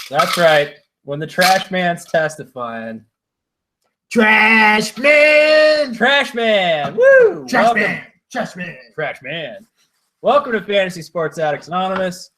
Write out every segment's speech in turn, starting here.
That's right. When the trash man's testifying. Trash man! Trash man! Woo! Trash Welcome. man! Trash man! Trash man. Welcome to Fantasy Sports Addicts Anonymous.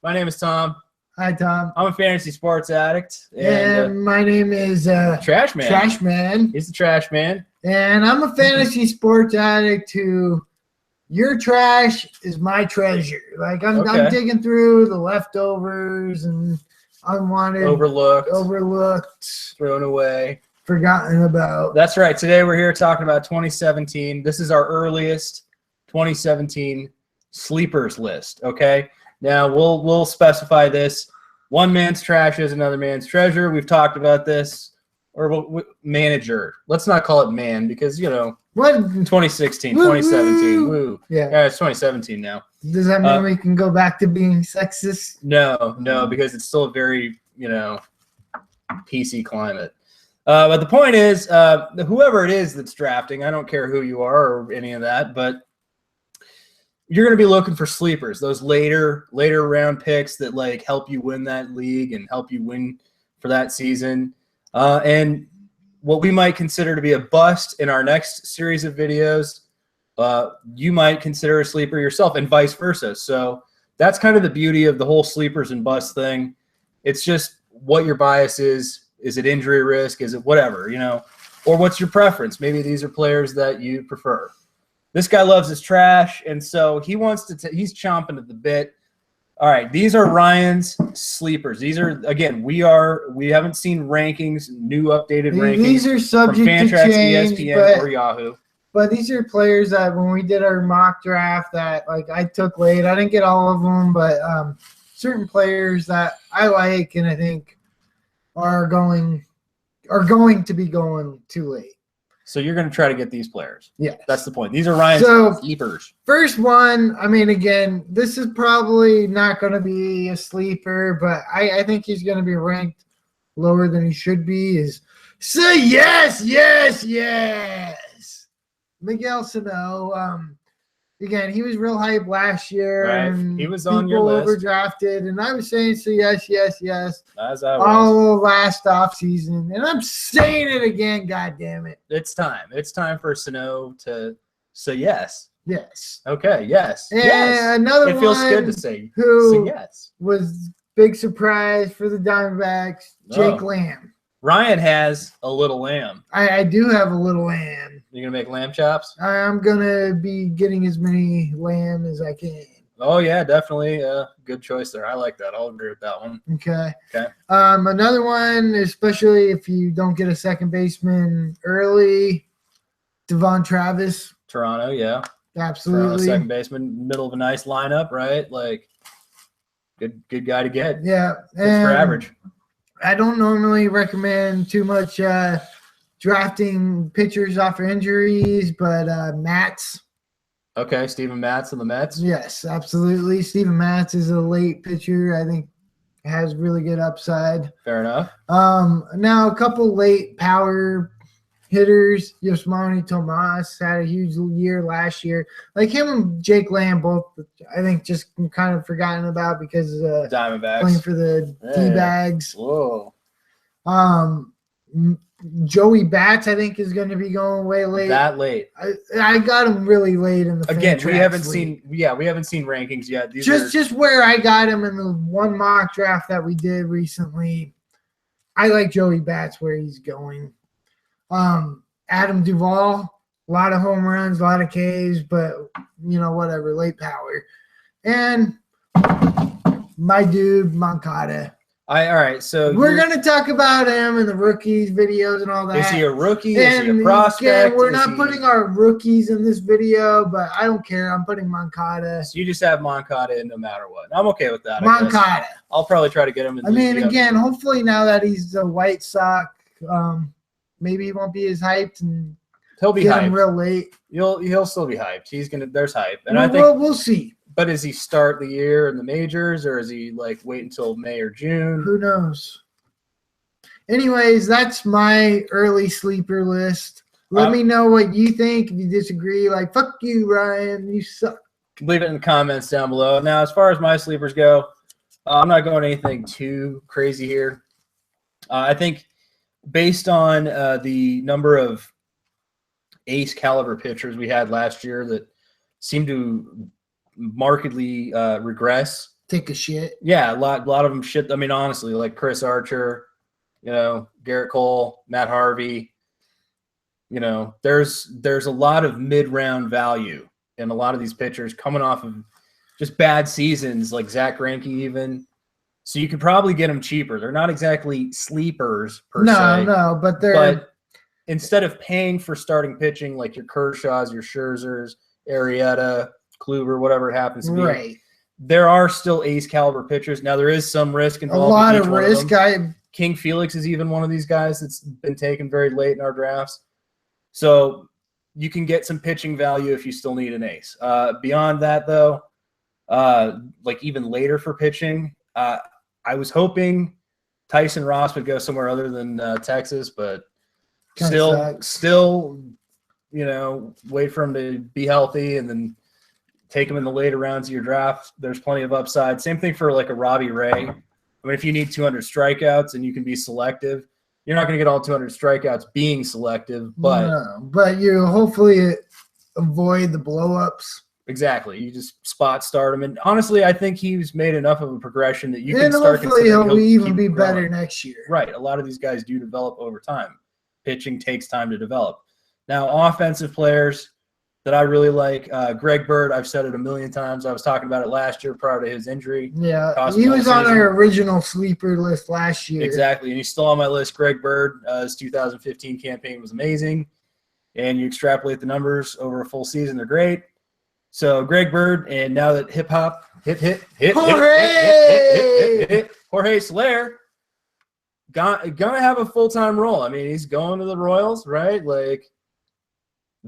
My name is Tom. Hi, Tom. I'm a fantasy sports addict. And my name is Trash man. Trash man. He's the trash man. And I'm a fantasy sports addict who your trash is my treasure. Like I'm digging through the leftovers and unwanted, overlooked, thrown away, forgotten about. That's right. Today we're here talking about 2017. This is our earliest 2017 sleepers list. Okay. Now we'll specify this. One man's trash is another man's treasure. We've talked about this. Or manager. Let's not call it man because, what? 2016, 2017. Woo. Yeah, it's 2017 now. Does that mean we can go back to being sexist? No, because it's still a very, PC climate. But the point is, whoever it is that's drafting, I don't care who you are or any of that, but you're going to be looking for sleepers, those later round picks that help you win that league and help you win for that season. And what we might consider to be a bust in our next series of videos, you might consider a sleeper yourself and vice versa. So that's kind of the beauty of the whole sleepers and bust thing. It's just what your bias is. Is it injury risk? Is it whatever, or what's your preference? Maybe these are players that you prefer. This guy loves his trash, and so he wants to he's chomping at the bit. All right, these are Ryan's sleepers. These are, again, we haven't seen rankings, new updated rankings. These are subject from to change, ESPN, or Yahoo. But these are players that when we did our mock draft that I took late. I didn't get all of them, but certain players that I like and I think are going to be going too late. So you're going to try to get these players. Yeah. That's the point. These are Ryan's sleepers. First one, again, this is probably not going to be a sleeper, but I think he's going to be ranked lower than he should be, is say yes. Miguel Sano. Again, he was real hype last year. Right. And he was on your list. Overdrafted, and I was saying so yes. As I was. All last offseason, and I'm saying it again. God damn it! It's time. It's time for Sano to say yes. Yes. Okay. Yes. And yes. another it feels one good to say yes. Was big surprise for the Diamondbacks. Jake Lamb. Ryan has a little lamb. I do have a little lamb. You're going to make lamb chops? I'm going to be getting as many lamb as I can. Oh, yeah, definitely. Good choice there. I like that. I'll agree with that one. Okay. Another one, especially if you don't get a second baseman early, Devon Travis. Toronto, yeah. Absolutely. Toronto second baseman, middle of a nice lineup, right? Good guy to get. Yeah. Good for average. I don't normally recommend too much drafting pitchers off of injuries, but Matz. Okay, Steven Matz on the Mets. Yes, absolutely. Steven Matz is a late pitcher. I think has really good upside. Fair enough. Now a couple late power hitters. Yasmani Tomas had a huge year last year. Like him and Jake Lamb both, I think, just kind of forgotten about because Diamondbacks playing for the D-Bags. Whoa. Joey Bats, I think, is going to be going way late. That late. I got him really late in the again. We haven't seen rankings yet. These just where I got him in the one mock draft that we did recently. I like Joey Bats where he's going. Adam Duvall, a lot of home runs, a lot of Ks, but whatever, late power. And my dude Moncada. All right, so we're gonna talk about him in the rookies videos and all that. Is he a rookie? Is he a prospect? Again, we're not putting our rookies in this video, but I don't care. I'm putting Moncada. So you just have Moncada in no matter what. I'm okay with that. Moncada. I'll probably try to get him in. Again, hopefully now that he's a White Sox, maybe he won't be as hyped, and he'll be hyped real late. He'll still be hyped. There's hype, and we'll see. But does he start the year in the majors, or is he wait until May or June? Who knows? Anyways, that's my early sleeper list. Let me know what you think. If you disagree, fuck you, Ryan. You suck. Leave it in the comments down below. Now, as far as my sleepers go, I'm not going anything too crazy here. I think based on the number of ace caliber pitchers we had last year that seemed to markedly regress. Take a shit. Yeah, a lot of them shit. I mean, honestly, like Chris Archer, Garrett Cole, Matt Harvey. There's a lot of mid-round value in a lot of these pitchers coming off of just bad seasons, like Zach Greinke even. So you could probably get them cheaper. They're not exactly sleepers per se. No, but they're. But instead of paying for starting pitching like your Kershaws, your Scherzers, Arrieta, Kluber, whatever it happens to be, right. There are still ace caliber pitchers. Now there is some risk involved. A lot of risk. King Felix is even one of these guys that's been taken very late in our drafts. So you can get some pitching value if you still need an ace. Beyond that, though, like even later for pitching, I was hoping Tyson Ross would go somewhere other than Texas, but still, wait for him to be healthy and then take him in the later rounds of your draft. There's plenty of upside. Same thing for like a Robbie Ray. I mean, if you need 200 strikeouts and you can be selective, you're not going to get all 200 strikeouts being selective, but you hopefully avoid the blow-ups. Exactly. You just spot start him. And honestly, I think he's made enough of a progression that you can start considering he'll even be better next year. Right. A lot of these guys do develop over time. Pitching takes time to develop. Now, offensive players that I really like, Greg Bird, I've said it a million times. I was talking about it last year prior to his injury. Yeah, he was on our original sleeper list last year. Exactly, and he's still on my list. Greg Bird, his 2015 campaign was amazing, and you extrapolate the numbers over a full season, they're great. So Greg Bird, and now that Jorge Soler gonna have a full-time role. I mean, he's going to the Royals, right? Like,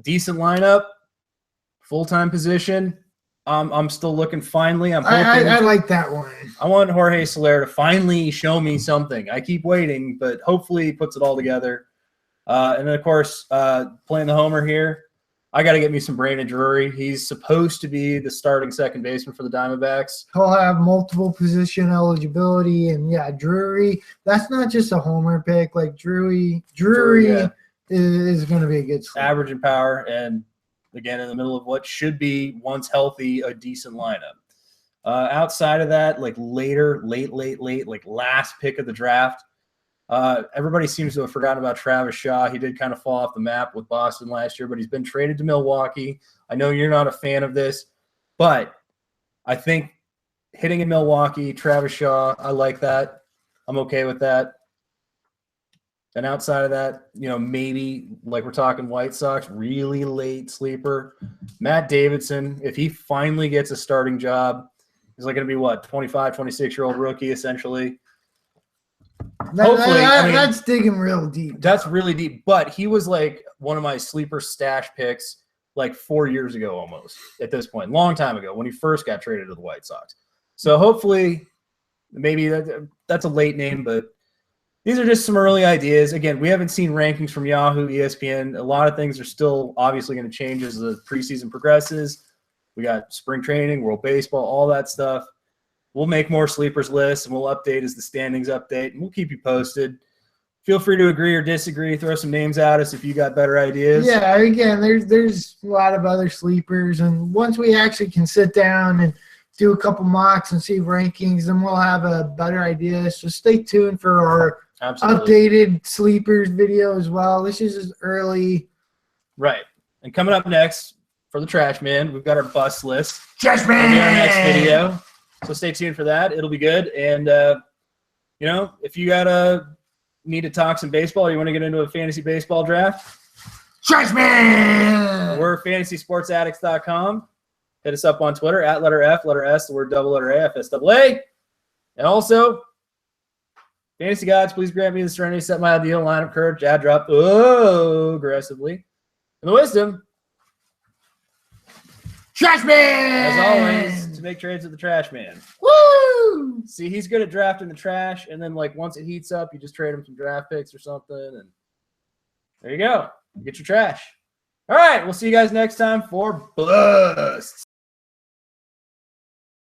decent lineup, full-time position. I'm still looking. Finally, I'm hoping. I like that one. I want Jorge Soler to finally show me something. I keep waiting, but hopefully he puts it all together. And then, of course, playing the homer here, I got to get me some Brandon Drury. He's supposed to be the starting second baseman for the Diamondbacks. He'll have multiple position eligibility, and Drury. That's not just a homer pick. Like Drury is going to be a good sleeper. Average in power, and again in the middle of what should be, once healthy, a decent lineup. Outside of that, like late, like last pick of the draft, everybody seems to have forgotten about Travis Shaw. He did kind of fall off the map with Boston last year, but he's been traded to Milwaukee. I know you're not a fan of this, but I think hitting in Milwaukee, Travis Shaw, I like that. I'm okay with that. And outside of that, maybe like we're talking White Sox, really late sleeper. Matt Davidson, if he finally gets a starting job, he's like going to be what, 25, 26-year-old rookie essentially. Hopefully, that's digging real deep. That's really deep. But he was like one of my sleeper stash picks like 4 years ago almost at this point, long time ago when he first got traded to the White Sox. So hopefully maybe that's a late name, but these are just some early ideas. Again, we haven't seen rankings from Yahoo, ESPN. A lot of things are still obviously going to change as the preseason progresses. We got spring training, World Baseball, all that stuff. We'll make more sleepers lists, and we'll update as the standings update, and we'll keep you posted. Feel free to agree or disagree. Throw some names at us if you got better ideas. Yeah, again, there's a lot of other sleepers, and once we actually can sit down and do a couple mocks and see rankings, then we'll have a better idea. So stay tuned for our updated sleepers video as well. This is just early. Right. And coming up next for the Trash Man, we've got our bust list. Trash Man! It'll be our next video. So stay tuned for that. It'll be good. And, if you need to talk some baseball or you want to get into a fantasy baseball draft, Trash Man! We're fantasysportsaddicts.com. Hit us up on Twitter at letter F, letter S, the word double letter A, FSAA. And also, Fantasy Gods, please grant me the serenity to set my ideal lineup courage, add drop aggressively. And the wisdom, Trash Man! as always, to make trades with the Trash Man. Woo! See, he's good at drafting the trash, and then like once it heats up, you just trade him some draft picks or something, and there you go. Get your trash. All right, we'll see you guys next time for Busts.